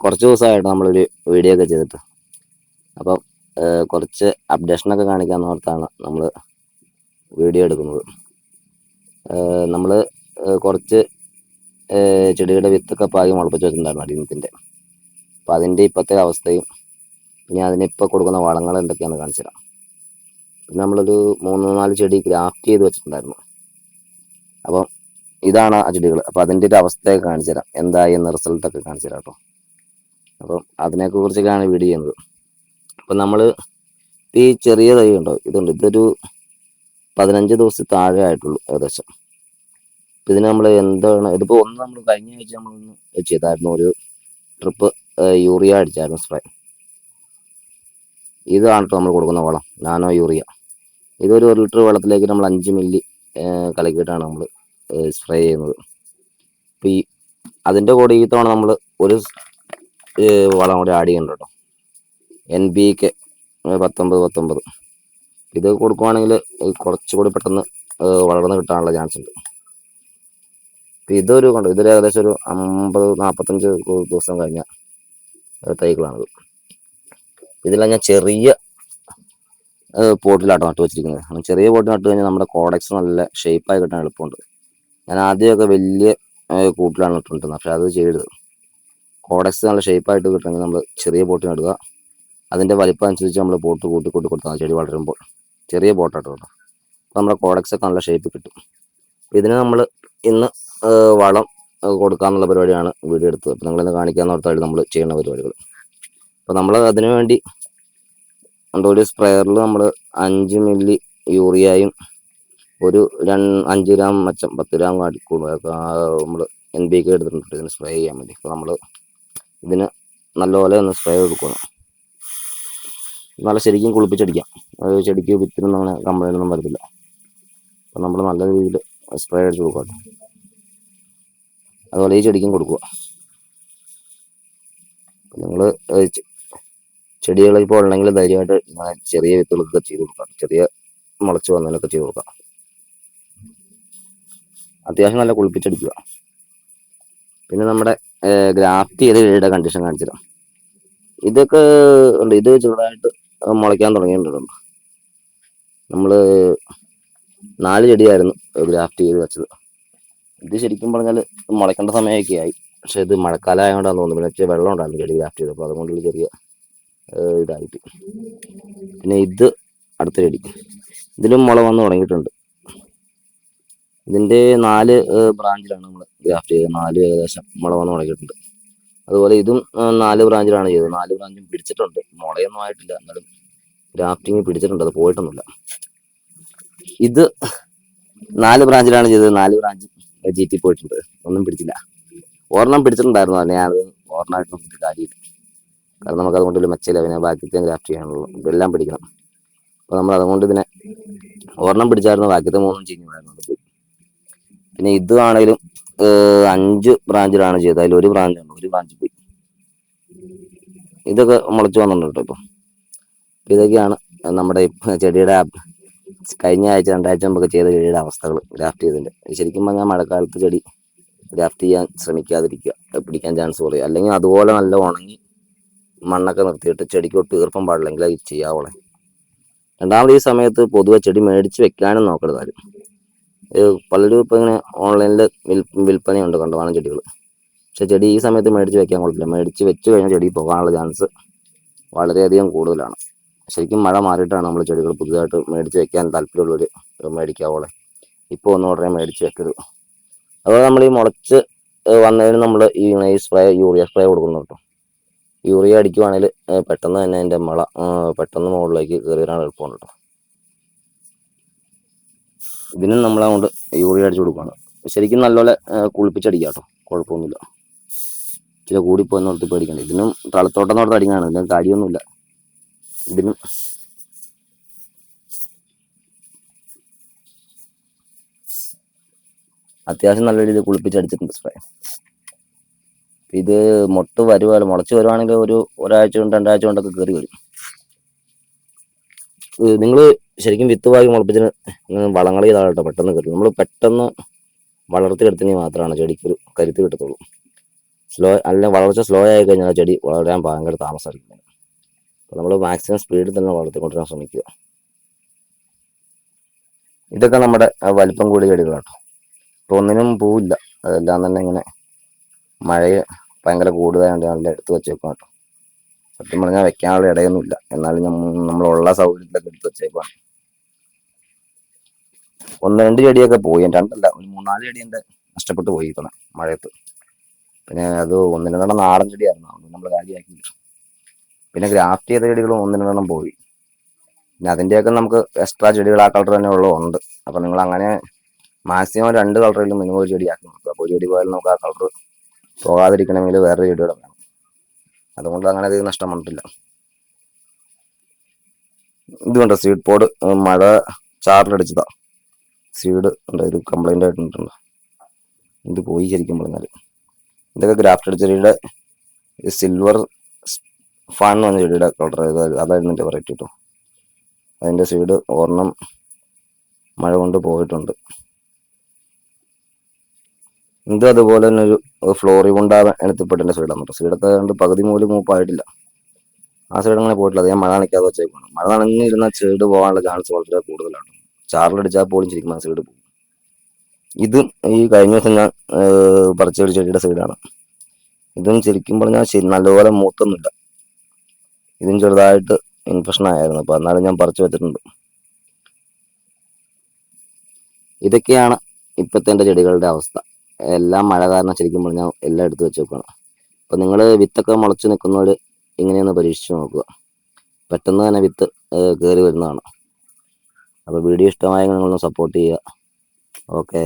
കുറച്ച് ദിവസമായിട്ട് നമ്മളൊരു വീഡിയോ ഒക്കെ ചെയ്തിട്ട്, അപ്പം കുറച്ച് അപ്ഡേഷനൊക്കെ കാണിക്കാമെന്ന് ഓർത്താണ് നമ്മൾ വീഡിയോ എടുക്കുന്നത്. നമ്മൾ കുറച്ച് ചെടിയുടെ വിത്തൊക്കെ പാകി മുളപ്പിച്ച് വെച്ചിട്ടുണ്ടായിരുന്നു അടിയനത്തിൻ്റെ. അപ്പം അതിൻ്റെ ഇപ്പോഴത്തെ അവസ്ഥയും പിന്നെ അതിനിപ്പോൾ കൊടുക്കുന്ന വളങ്ങൾ എന്തൊക്കെയാണെന്ന് കാണിച്ചു തരാം. പിന്നെ നമ്മളൊരു 3-4 ചെടി ഗ്രാഫ്റ്റ് ചെയ്ത് വെച്ചിട്ടുണ്ടായിരുന്നു. അപ്പം ഇതാണ് ആ ചെടികൾ. അപ്പം അതിൻ്റെ ഒരു അവസ്ഥയൊക്കെ കാണിച്ചു തരാം, എന്തായി എന്ന റിസൾട്ടൊക്കെ കാണിച്ചു തരാം കേട്ടോ. അപ്പം അതിനെക്കുറിച്ചൊക്കെയാണ് വീഡിയോ ചെയ്യുന്നത്. അപ്പം നമ്മൾ ഈ ചെറിയ തൈ ഉണ്ടോ, ഇതൊരു 15 ദിവസത്തിൽ താഴെ ആയിട്ടുള്ളൂ ഏകദേശം. ഇതിന് നമ്മൾ എന്താണ്, ഇതിപ്പോൾ നമ്മൾ കഴിഞ്ഞ ആഴ്ച നമ്മളൊന്ന് ചെയ്തായിരുന്നു, ഒരു ട്രിപ്പ് യൂറിയ അടിച്ചായിരുന്നു സ്പ്രേ. ഇതാണ് കേട്ടോ നമ്മൾ കൊടുക്കുന്ന വളം, നാനോ യൂറിയ. ഇതൊരു 1 ലിറ്റർ വെള്ളത്തിലേക്ക് നമ്മൾ 5 മില്ലി കലക്കിയിട്ടാണ് നമ്മൾ സ്പ്രേ ചെയ്യുന്നത്. അപ്പം അതിൻ്റെ കൂടെ ഈ തവണ നമ്മൾ ഒരു വളം കൂടി ആഡ് ചെയ്യുന്നുണ്ട് കേട്ടോ, NPK 19-19. ഇത് കൊടുക്കുവാണെങ്കിൽ കുറച്ചുകൂടി പെട്ടെന്ന് വളർന്ന് കിട്ടാനുള്ള ചാൻസ് ഉണ്ട്. ഇപ്പം ഇതൊരു ഏകദേശം ഒരു 50-45 ദിവസം കഴിഞ്ഞ തൈകളാണിത്. ഇതിലെല്ലാം ഞാൻ ചെറിയ പോട്ടിലാട്ടോ നട്ട് വെച്ചിരിക്കുന്നത്. ചെറിയ പോട്ട് നട്ട് കഴിഞ്ഞാൽ നമ്മുടെ കോഡക്സ് നല്ല ഷേപ്പായി കിട്ടാൻ എളുപ്പമുണ്ട്. ഞാൻ ആദ്യമൊക്കെ വലിയ കൂട്ടിലാണ് ഇട്ടുകൊണ്ടിരുന്നത്, പക്ഷെ അത് ചെയ്യരുത്. കോഡക്സ് നല്ല ഷേപ്പായിട്ട് കിട്ടണമെങ്കിൽ നമ്മൾ ചെറിയ പോട്ടിന് ഇടുക. അതിൻ്റെ വലിപ്പം അനുസരിച്ച് നമ്മൾ പോട്ട് കൂട്ടി കൊടുത്താൽ ചെടി വളരുമ്പോൾ. ചെറിയ പോട്ടാട്ടോ കേട്ടോ, അപ്പോൾ നമ്മുടെ കോഡക്സൊക്കെ നല്ല ഷേപ്പ് കിട്ടും. ഇതിന് നമ്മൾ ഇന്ന് വളം കൊടുക്കാമെന്നുള്ള പരിപാടിയാണ് വീഡിയോ എടുത്തത്. അപ്പോൾ നിങ്ങളിന്ന് കാണിക്കാമെന്ന് ഓർത്താണ് നമ്മൾ ചെയ്യുന്ന പരിപാടികൾ. അപ്പോൾ നമ്മൾ അതിനു വേണ്ടി ഒരു സ്പ്രെയറിൽ നമ്മൾ 5 മില്ലി യൂറിയയും ഒരു 5 ഗ്രാം മച്ചം 10 ഗ്രാം നമ്മൾ NPK എടുത്തിട്ടുണ്ട് ഇതിന് സ്പ്രേ ചെയ്യാൻ വേണ്ടി. അപ്പോൾ നമ്മൾ ഇതിന് നല്ലപോലെ ഒന്ന് സ്പ്രേ കൊടുക്കണം. നല്ല ശരിക്കും കുളിപ്പിച്ചടിക്കാം. അത് ചെടിക്ക് വിത്തിനൊന്നും അങ്ങനെ കംപ്ലൈൻ്റ് ഒന്നും വരത്തില്ല. അപ്പം നമ്മൾ നല്ല രീതിയിൽ സ്പ്രേ അടിച്ച് കൊടുക്കാം. അതുപോലെ ഈ ചെടിക്കും കൊടുക്കുക. നിങ്ങൾ ചെടികൾ ഇപ്പോൾ ഉണ്ടെങ്കിൽ ധൈര്യമായിട്ട് ചെറിയ വിത്തുകളൊക്കെ ചെയ്ത് കൊടുക്കാം, ചെറിയ മുളച്ച് വന്നതിനൊക്കെ ചെയ്ത് കൊടുക്കാം. അത്യാവശ്യം നല്ല കുളിപ്പിച്ചടിക്കുക. പിന്നെ നമ്മുടെ ഗ്രാഫ്റ്റ് ചെയ്ത ചെടിയുടെ കണ്ടീഷൻ കാണിച്ചു തരാം. ഇതൊക്കെ ഉണ്ട്, ഇത് ചെറുതായിട്ട് മുളയ്ക്കാൻ തുടങ്ങിയിട്ടുണ്ട്. നമ്മൾ 4 ചെടിയായിരുന്നു ഗ്രാഫ്റ്റ് ചെയ്ത് വെച്ചത്. ഇത് ശരിക്കും പറഞ്ഞാൽ മുളയ്ക്കേണ്ട സമയമൊക്കെ ആയി, പക്ഷെ ഇത് മഴക്കാലം ആയതുകൊണ്ടാന്ന് തോന്നുന്നു. പിന്നെ വെള്ളം ഉണ്ടായിരുന്നു ചെടി ഗ്രാഫ്റ്റ് ചെയ്തപ്പോൾ, അതുകൊണ്ടുള്ള ചെറിയ ഇതായിട്ട്. പിന്നെ ഇത് അടുത്ത ചെടി, ഇതിലും മുള വന്ന് തുടങ്ങിയിട്ടുണ്ട്. ഇതിൻ്റെ 4 ബ്രാഞ്ചിലാണ് നമ്മൾ ഗ്രാഫ്റ്റ് ചെയ്തത്. 4 ഏകദേശം മുള വന്ന് തുടങ്ങിയിട്ടുണ്ട്. അതുപോലെ ഇതും 4 ബ്രാഞ്ചിലാണ് ചെയ്തത്. 4 ബ്രാഞ്ചും പിടിച്ചിട്ടുണ്ട്, മുളയൊന്നും ആയിട്ടില്ല, എന്നാലും ഗ്രാഫ്റ്റിങ് പിടിച്ചിട്ടുണ്ട്, അത് പോയിട്ടൊന്നുമില്ല. ഇത് 4 ബ്രാഞ്ചിലാണ് ചെയ്തത്. 4 ബ്രാഞ്ച് GT പോയിട്ടുണ്ട്, ഒന്നും പിടിച്ചില്ല. ഒരെണ്ണം പിടിച്ചിട്ടുണ്ടായിരുന്നു, അതിനെ അത് ഒരെണ്ണമായിട്ട് നമുക്ക് കാര്യമില്ല, കാരണം നമുക്ക് അതുകൊണ്ട് ഒരു മെച്ചയില്ല. പിന്നെ ബാക്കിത്തെ ഗ്രാഫ്റ്റ് ചെയ്യാനുള്ളൂ, ഇതെല്ലാം പിടിക്കണം. അപ്പോൾ നമ്മൾ അതുകൊണ്ട് ഇതിനെ ഒരെണ്ണം പിടിച്ചായിരുന്നു, ബാക്കിത്തെ 3 ചെയ്യുന്നുണ്ടായിരുന്നു. പിന്നെ ഇത് ആണെങ്കിലും 5 ബ്രാഞ്ചിലാണ് ചെയ്തത്, അതിൽ ഒരു ബ്രാഞ്ച് പോയി. ഇതൊക്കെ മുളച്ചു വന്നിട്ടുണ്ട് കേട്ടോ. ഇതൊക്കെയാണ് നമ്മുടെ ചെടിയുടെ കഴിഞ്ഞ ആഴ്ച 2 ആഴ്ച മുമ്പൊക്കെ ചെയ്ത ചെടിയുടെ അവസ്ഥകൾ ഗ്രാഫ്റ്റ് ചെയ്തതിൻ്റെ. ശരിക്കും പറഞ്ഞാൽ മഴക്കാലത്ത് ചെടി ഗ്രാഫ്റ്റ് ചെയ്യാൻ ശ്രമിക്കാതിരിക്കുക, പിടിക്കാൻ ചാൻസ് കുറയും. അല്ലെങ്കിൽ അതുപോലെ നല്ല ഉണങ്ങി മണ്ണൊക്കെ നിർത്തിയിട്ട് ചെടിക്ക് ഒട്ടും ഈർപ്പം പാടില്ലെങ്കിൽ അത് ചെയ്യാവോളെ. രണ്ടാമത് ഈ സമയത്ത് പൊതുവെ ചെടി മേടിച്ച് വെക്കാനും നോക്കരുത് ആരും. പലരും ഇപ്പം ഇങ്ങനെ ഓൺലൈനിൽ വിൽപ്പനയുണ്ട് കണ്ടുവാണം ചെടികൾ. പക്ഷെ ചെടി ഈ സമയത്ത് മേടിച്ച് വെക്കാൻ കൊള്ളില്ല. മേടിച്ച് വെച്ച് കഴിഞ്ഞാൽ ചെടി പോകാനുള്ള ചാൻസ് വളരെയധികം കൂടുതലാണ്. ശരിക്കും മഴ മാറിയിട്ടാണ് നമ്മൾ ചെടികൾ പുതുതായിട്ട് മേടിച്ച് വെക്കാൻ താല്പര്യമുള്ളവർ മേടിക്കാവോളെ. ഇപ്പോൾ ഒന്നും ഉടനെ മേടിച്ച് വെക്കരുത്. അതുപോലെ നമ്മൾ ഈ മുളച്ച് വന്നതിന് നമ്മൾ ഈ യൂറിയ സ്പ്രേ കൊടുക്കുന്നു കേട്ടോ. യൂറിയ അടിക്കുവാണെങ്കിൽ പെട്ടെന്ന് തന്നെ അതിൻ്റെ മുള പെട്ടെന്ന് മുകളിലേക്ക് കയറി വരാൻ എളുപ്പമുണ്ട് കേട്ടോ. ഇതിനും നമ്മളതുകൊണ്ട് യൂറിയ അടിച്ചു കൊടുക്കുകയാണ്. ശരിക്കും നല്ലപോലെ കുളിപ്പിച്ചടിക്കുക കേട്ടോ, കുഴപ്പമൊന്നുമില്ല. ഇച്ചിരി കൂടിപ്പോയി നിർത്തി പേടിക്കണ്ട. ഇതിനും തളത്തോട്ടം നോർത്ത് അടിക്കാണ്, ഇതിനും കാര്യമൊന്നുമില്ല. ഇതിനും അത്യാവശ്യം നല്ല രീതിയിൽ കുളിപ്പിച്ചടിച്ചിട്ടുണ്ട് സ്പ്രേ. ഇത് മുളച്ച് വരുവാണെങ്കിൽ ഒരാഴ്ച കൊണ്ട് 2 ആഴ്ച കൊണ്ടൊക്കെ കയറി വരും. നിങ്ങൾ ശരിക്കും വിത്ത് പാകി മുളപ്പിച്ചിന് വളങ്ങൾ ചെയ്താൽ കേട്ടോ പെട്ടെന്ന് കയറും. നമ്മൾ പെട്ടെന്ന് വളർത്തിയെടുത്തെങ്കിൽ മാത്രമാണ് ചെടിക്കൊരു കരുത്ത് കിട്ടത്തുള്ളൂ. അല്ല വളർച്ച സ്ലോ ആയി കഴിഞ്ഞാൽ ചെടി വളരാൻ ഭയങ്കര താമസമായിരിക്കും. അപ്പോൾ നമ്മൾ മാക്സിമം സ്പീഡിൽ തന്നെ വളർത്തിക്കൊണ്ടിരാൻ ശ്രമിക്കുക. ഇതൊക്കെ നമ്മുടെ വലിപ്പം കൂടിയ ചെടികളാട്ടോ. ഇപ്പോൾ ഒന്നിനും പൂവില്ല, അതെല്ലാം തന്നെ ഇങ്ങനെ മഴ ഭയങ്കര കൂടുതലായതുകൊണ്ട് നല്ല എടുത്ത് വെച്ചേക്കാം കേട്ടോ. സത്യം പറഞ്ഞാൽ വെക്കാനുള്ള ഇടയൊന്നുമില്ല, എന്നാലും നമ്മളുള്ള സൗകര്യത്തിലൊക്കെ എടുത്ത് വെച്ചേക്കാണ്. 1-2 ചെടിയൊക്കെ പോയി, 2 ഒരു 3-4 ചെടി എൻ്റെ നഷ്ടപ്പെട്ടു പോയിരിക്കണം മഴയത്ത്. പിന്നെ അത് 1-2 നാടൻ ചെടിയായിരുന്നു, അത് നമ്മൾ കാര്യമാക്കി. പിന്നെ ഗ്രാഫ്റ്റ് ചെയ്ത ചെടികളും 1-2 പോയി. പിന്നെ അതിൻ്റെയൊക്കെ നമുക്ക് എക്സ്ട്രാ ചെടികൾ ആ കളർ തന്നെ ഉള്ളതുണ്ട്. അപ്പം നിങ്ങൾ അങ്ങനെ മാക്സിമം 2 കളറിലും മിനിമം ഒരു ചെടിയാക്കി നോക്കുക. അപ്പോൾ ഒരു ചെടി പോയാലും നമുക്ക് ആ കളർ പോകാതിരിക്കണമെങ്കിൽ വേറൊരു ചെടിയുടെ വേണം. അതുകൊണ്ട് അങ്ങനെ അധികം നഷ്ടം വന്നിട്ടില്ല. ഇതുകൊണ്ട് സീഡ് പോഡ് മഴ ചാറിലടിച്ചതാ. സീഡ് ഉണ്ട്, ഇത് കംപ്ലൈൻ്റ് ആയിട്ടുണ്ട്. ഇത് പോയി ശരിക്കും പറഞ്ഞാൽ. ഇതൊക്കെ ഗ്രാഫ്റ്റഡ് ചെടിയുടെ സിൽവർ ഫാൻ എന്ന് പറഞ്ഞ ചെടിയുടെ കളർ അതായിരുന്നു എൻ്റെ വെറൈറ്റി കേട്ടോ. അതിൻ്റെ സീഡ് ഒരെണ്ണം മഴ കൊണ്ട് പോയിട്ടുണ്ട്. ഇത് അതുപോലെ തന്നെ ഒരു ഫ്ലോറികൊണ്ട ഇനത്തിൽപ്പെട്ടതിൻ്റെ സീഡാണ് കേട്ടോ. സീഡൊക്കെ കണ്ട് പകുതി മൂപ്പായിട്ടില്ല. ആ സൈഡ് അങ്ങനെ പോയിട്ടില്ല, അത് ഞാൻ മഴ നനയ്ക്കാതെ വെച്ചേക്കാണ്. മഴ നനഞ്ഞിരുന്ന സീഡ് പോകാനുള്ള ചാൻസ് വളരെ കൂടുതലാണ്. ചാറിലടിച്ചാൽ പോലും ശരിക്കും സീഡ് പോകും. ഇതും ഈ കഴിഞ്ഞ ദിവസം ഞാൻ പറിച്ചൊരു ചെടിയുടെ സൈഡാണ്. ഇതും ശരിക്കും പറഞ്ഞാൽ നല്ലപോലെ മൂത്തൊന്നുമില്ല. ഇതും ചെറുതായിട്ട് ഇൻഫെക്ഷൻ ആയിരുന്നു, അപ്പോൾ എന്നാലും ഞാൻ പറിച്ചു വെച്ചിട്ടുണ്ട്. ഇതൊക്കെയാണ് ഇപ്പോഴത്തെ എൻ്റെ ചെടികളുടെ അവസ്ഥ. എല്ലാം മഴ കാരണം ശരിക്കും പറഞ്ഞാൽ എല്ലാം എടുത്ത് വെച്ചേക്കാണ്. അപ്പോൾ നിങ്ങൾ വിത്തൊക്കെ മുളച്ച് നിൽക്കുന്നവർ ഇങ്ങനെയൊന്ന് പരീക്ഷിച്ച് നോക്കുക. പെട്ടെന്ന് തന്നെ വിത്ത് കയറി വരുന്നതാണ്. അപ്പോൾ വീഡിയോ ഇഷ്ടമായെങ്കിൽ നിങ്ങളൊന്ന് സപ്പോർട്ട് ചെയ്യുക. ഓക്കെ.